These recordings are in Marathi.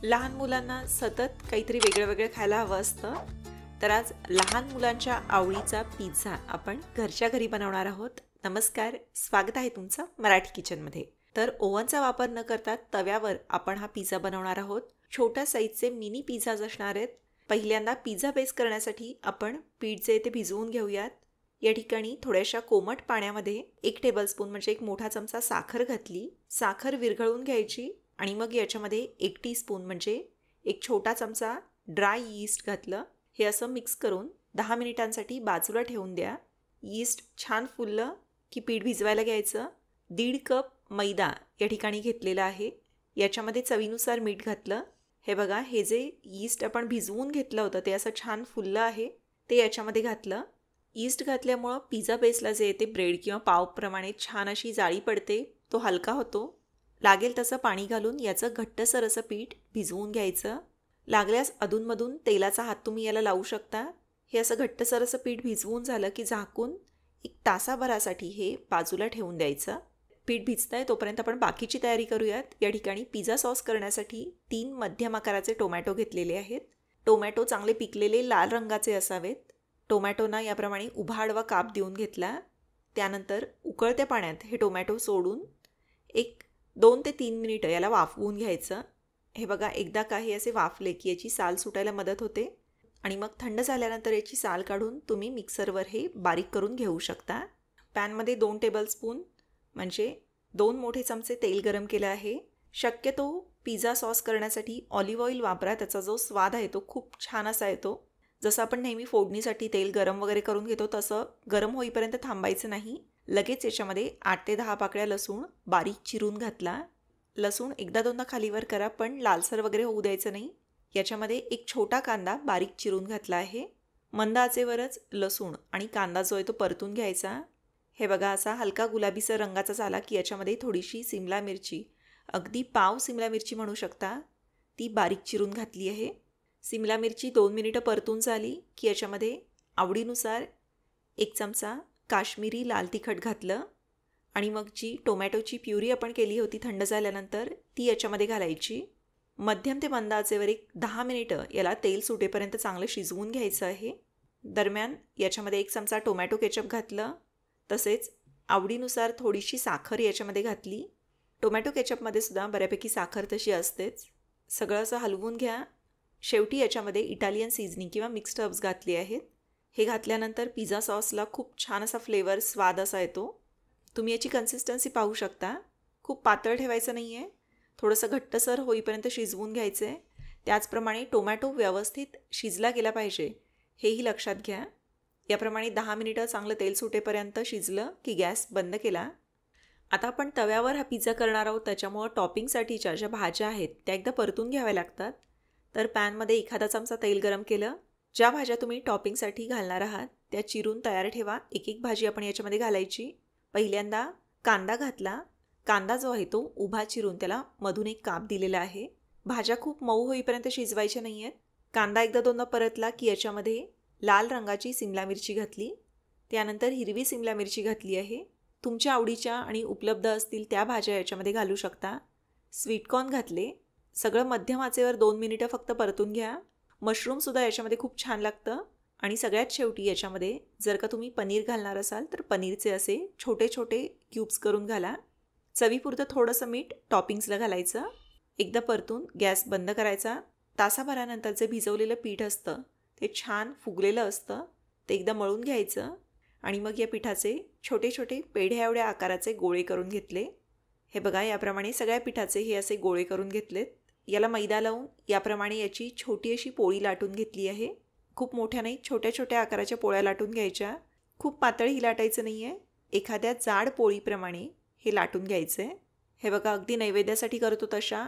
लहान मुलांना सतत काहीतरी वेगळं खायला हवं असतं. तर आज लहान मुलांच्या आवडीचा पिझ्झा आपण घरच्या घरी बनवणार आहोत. नमस्कार, स्वागत आहे तुमचं मराठी किचनमध्ये. तर ओव्हनचा वापर न करता तव्यावर आपण हा पिझ्झा बनवणार आहोत. छोट्या साईजचे मिनी पिझ्झाज असणार आहेत. पहिल्यांदा पिझ्झा बेस करण्यासाठी आपण पीठ जे ते भिजवून घेऊयात. या ठिकाणी थोड्याशा कोमट पाण्यामध्ये 1 टेबलस्पून म्हणजे 1 मोठा चमचा साखर घातली. साखर विरघळून घ्यायची आणि मग याच्यामध्ये 1 टीस्पून म्हणजे 1 छोटा चमचा ड्राय यीस्ट घातलं. हे असं मिक्स करून 10 मिनिटांसाठी बाजूला ठेवून द्या. यीस्ट छान फुललं की पीठ भिजवायला घ्यायचं. 1.5 कप मैदा या ठिकाणी घेतलेला आहे. याच्यामध्ये चवीनुसार मीठ घातलं. हे बघा, हे जे यीस्ट आपण भिजवून घेतलं होतं ते असं छान फुललं आहे, ते याच्यामध्ये घातलं. यीस्ट घातल्यामुळं पिझ्झा बेसला जे येते ब्रेड किंवा पावप्रमाणे छान अशी जाळी पडते, तो हलका होतो. लागेल तसं पाणी घालून याचं घट्टसर असं पीठ भिजवून घ्यायचं. लागल्यास अधूनमधून तेलाचा हात तुम्ही याला लावू शकता. हे असं घट्टसर असं पीठ भिजवून झालं की झाकून 1 तासाभरासाठी हे बाजूला ठेवून द्यायचं. पीठ भिजतंय तोपर्यंत आपण बाकीची तयारी करूयात. या ठिकाणी पिझ्झा सॉस करण्यासाठी 3 मध्यम आकाराचे टोमॅटो घेतलेले आहेत. टोमॅटो चांगले पिकलेले लाल रंगाचे असावेत. टोमॅटोना याप्रमाणे उभा आडवा काप देऊन घेतला. त्यानंतर उकळत्या पाण्यात हे टोमॅटो सोडून 2 ते 3 मिनिटं याला वाफवून घ्यायचं. हे बघा, एकदा काही असे वाफले की याची साल सुटायला मदत होते आणि मग थंड झाल्यानंतर याची साल काढून तुम्ही मिक्सरवर हे बारीक करून घेऊ शकता. पॅनमध्ये 2 टेबलस्पून म्हणजे 2 मोठे चमचे तेल गरम केलं आहे. शक्यतो पिझ्झा सॉस करण्यासाठी ऑलिव्ह ऑइल वापरा. त्याचा जो स्वाद आहे तो खूप छान असा येतो. जसं आपण नेहमी फोडणीसाठी तेल गरम वगैरे करून घेतो तसं गरम होईपर्यंत थांबायचं नाही. लगेच याच्यामध्ये 8 ते 10 पाकळ्या लसूण बारीक चिरून घातला. लसूण एकदा दोनदा खालीवर करा, पण लालसर वगैरे होऊ द्यायचं नाही. याच्यामध्ये 1 छोटा कांदा बारीक चिरून घातला आहे. मंद आचेवरच लसूण आणि कांदा जो आहे तो परतून घ्यायचा. हे बघा, असा हलका गुलाबीसर रंगाचा झाला की याच्यामध्ये थोडीशी सिमला मिरची, अगदी पाव सिमला मिरची म्हणू शकता, ती बारीक चिरून घातली आहे. सिमला मिरची 2 मिनिटं परतून झाली की याच्यामध्ये आवडीनुसार 1 चमचा काश्मीरी लाल तिखट घातलं आणि मग जी टोमॅटोची प्युरी आपण केली होती थंड झाल्यानंतर ती याच्यामध्ये घालायची. मध्यम ते मंद आचेवर 10 मिनिटं याला तेल सुटेपर्यंत चांगलं शिजवून घ्यायचं आहे. दरम्यान याच्यामध्ये 1 चमचा टोमॅटो केचप घातलं. तसेच आवडीनुसार थोडीशी साखर याच्यामध्ये घातली. टोमॅटो केचपमध्ये सुद्धा बऱ्यापैकी साखर तशी असतेच. सगळं असं हलवून घ्या. शेवटी याच्यामध्ये इटालियन सीझनिंग किंवा मिक्स्ड हर्ब्स घातली आहेत. हे घातल्यानंतर पिझ्झा सॉसला खूप छान असा फ्लेवर, स्वाद असा येतो. तुम्ही याची कन्सिस्टन्सी पाहू शकता. खूप पातळ ठेवायचं नाही आहे, थोडंसं घट्टसर होईपर्यंत शिजवून घ्यायचं आहे. त्याचप्रमाणे टोमॅटो व्यवस्थित शिजला गेला पाहिजे, हेही लक्षात घ्या. याप्रमाणे 10 मिनिटं चांगलं तेल सुटेपर्यंत शिजलं की गॅस बंद केला. आता आपण तव्यावर हा पिझ्झा करणार आहोत, त्याच्यामुळं टॉपिंगसाठीच्या ज्या भाज्या आहेत त्या एकदा परतून घ्याव्या लागतात. तर पॅनमध्ये एखादा चमचा तेल गरम केलं. ज्या भाज्या तुम्ही टॉपिंगसाठी घालणार आहात त्या चिरून तयार ठेवा. एक भाजी आपण याच्यामध्ये घालायची. पहिल्यांदा कांदा घातला. कांदा जो आहे तो उभा चिरून त्याला मधून 1 काप दिलेला आहे. भाज्या खूप मऊ होईपर्यंत शिजवायच्या नाही आहेत. कांदा एकदा दोनदा परतला की याच्यामध्ये लाल रंगाची सिमला मिरची घातली. त्यानंतर हिरवी सिमला मिरची घातली आहे. तुमच्या आवडीच्या आणि उपलब्ध असतील त्या भाज्या याच्यामध्ये घालू शकता. स्वीटकॉर्न घातले. सगळं मध्यम आचेवर 2 मिनिटं फक्त परतून घ्या. मशरूमसुद्धा याच्यामध्ये खूप छान लागतं. आणि सगळ्यात शेवटी याच्यामध्ये जर का तुम्ही पनीर घालणार असाल तर पनीरचे असे छोटे छोटे क्यूब्स करून घाला. चवीपुरतं थोडंसं मीठ टॉपिंग्सला घालायचं. एकदा परतून गॅस बंद करायचा. तासाभरानंतर जे भिजवलेलं पीठ असतं ते छान फुगलेलं असतं, ते एकदा मळून घ्यायचं आणि मग या पिठाचे छोटे छोटे पेढ्या एवढ्या आकाराचे गोळे करून घेतले. हे बघा, याप्रमाणे सगळ्या पिठाचे हे असे गोळे करून घेतलेत. याला मैदा लावून याप्रमाणे याची छोटी अशी पोळी लाटून घेतली आहे. खूप मोठ्या नाही, छोट्या छोट्या आकाराच्या पोळ्या लाटून घ्यायच्या. खूप पातळही लाटायचं नाही आहे. एखाद्या जाड पोळीप्रमाणे हे लाटून घ्यायचं आहे. हे बघा, अगदी नैवेद्यासाठी करतो तशा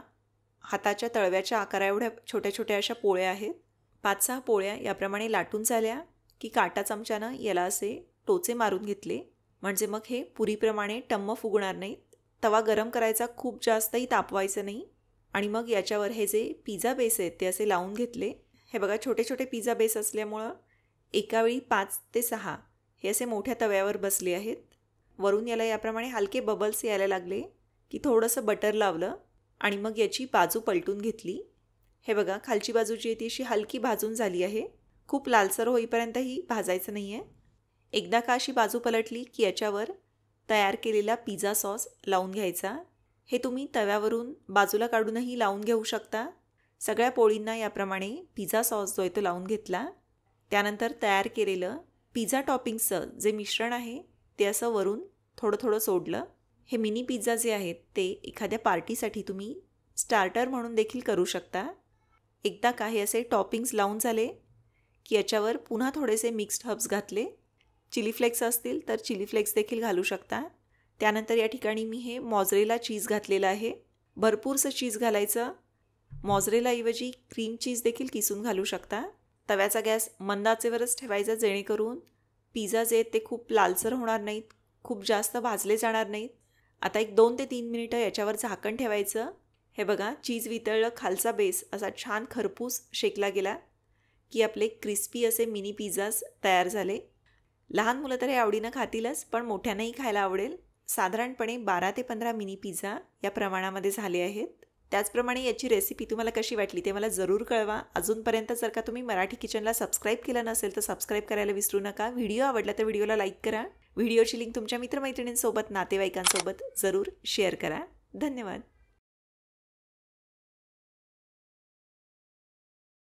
हाताच्या तळव्याच्या आकारा एवढ्या छोट्या छोट्या अशा पोळ्या आहेत. 5-6 पोळ्या याप्रमाणे लाटून झाल्या की काटा चमच्यानं याला असे टोचे मारून घेतले, म्हणजे मग हे पुरीप्रमाणे टम्म फुगणार नाहीत. तवा गरम करायचा, खूप जास्तही तापवायचं नाही. आणि मग याच्यावर हे जे पिझ्झा बेस आहेत ते असे लावून घेतले. हे बघा, छोटे छोटे पिझ्झा बेस असल्यामुळं एकावेळी 5 ते 6 हे असे मोठ्या तव्यावर बसले आहेत. वरून याला याप्रमाणे हलके बबल्स यायला लागले की थोडंसं बटर लावलं आणि मग याची बाजू पलटून घेतली. हे बघा, खालची बाजू जी आहे ती अशी हलकी भाजून झाली आहे. खूप लालसर होईपर्यंतही भाजायचं नाही आहे. एकदा का अशी बाजू पलटली की याच्यावर तयार केलेला पिझ्झा सॉस लावून घ्यायचा. हे तुम्ही तव्यावरून बाजूला काढूनही लावून घेऊ शकता. सगळ्या पोळींना याप्रमाणे पिझ्झा सॉस जो आहे तो लावून घेतला. त्यानंतर तयार केलेलं पिझ्झा टॉपिंगचं जे मिश्रण आहे ते असं वरून थोडं थोडं सोडलं. हे मिनी पिझ्झा जे आहेत ते एखाद्या पार्टीसाठी तुम्ही स्टार्टर म्हणून देखील करू शकता. एकदा का हे असे टॉपिंग्स लावून झाले की याच्यावर पुन्हा थोडेसे मिक्स्ड हर्ब्स घातले. चिली फ्लेक्स असतील तर चिली फ्लेक्स देखील घालू शकता. त्यानंतर या ठिकाणी मी हे मॉझरेला चीज घातलेलं आहे. भरपूरसं चीज घालायचं. मॉझरेलाऐवजी क्रीम चीज देखील किसून घालू शकता. तव्याचा गॅस मंद आचेवरच ठेवायचा, जेणेकरून पिझ्झा जे आहेत ते खूप लालसर होणार नाहीत, खूप जास्त भाजले जाणार नाहीत. आता एक 2 ते 3 मिनिटं याच्यावर झाकण ठेवायचं. हे बघा, चीज वितळलं, खालचा बेस असा छान खरपूस शेकला गेला की आपले क्रिस्पी असे मिनी पिझ्झाज तयार झाले. लहान मुलं तर हे आवडीनं खातीलच, पण मोठ्यांनाही खायला आवडेल. साधारणपणे 12 ते 15 मिनी पिझ्झा या प्रमाणामध्ये झाले आहेत. त्याचप्रमाणे याची रेसिपी तुम्हाला कशी वाटली ते मला जरूर कळवा. अजूनपर्यंत जर का तुम्ही मराठी किचनला सबस्क्राईब केलं नसेल तर सबस्क्राईब करायला विसरू नका. व्हिडिओ आवडला तर व्हिडिओला लाईक करा. व्हिडिओची लिंक तुमच्या मित्रमैत्रिणींसोबत, नातेवाईकांसोबत जरूर शेअर करा. धन्यवाद.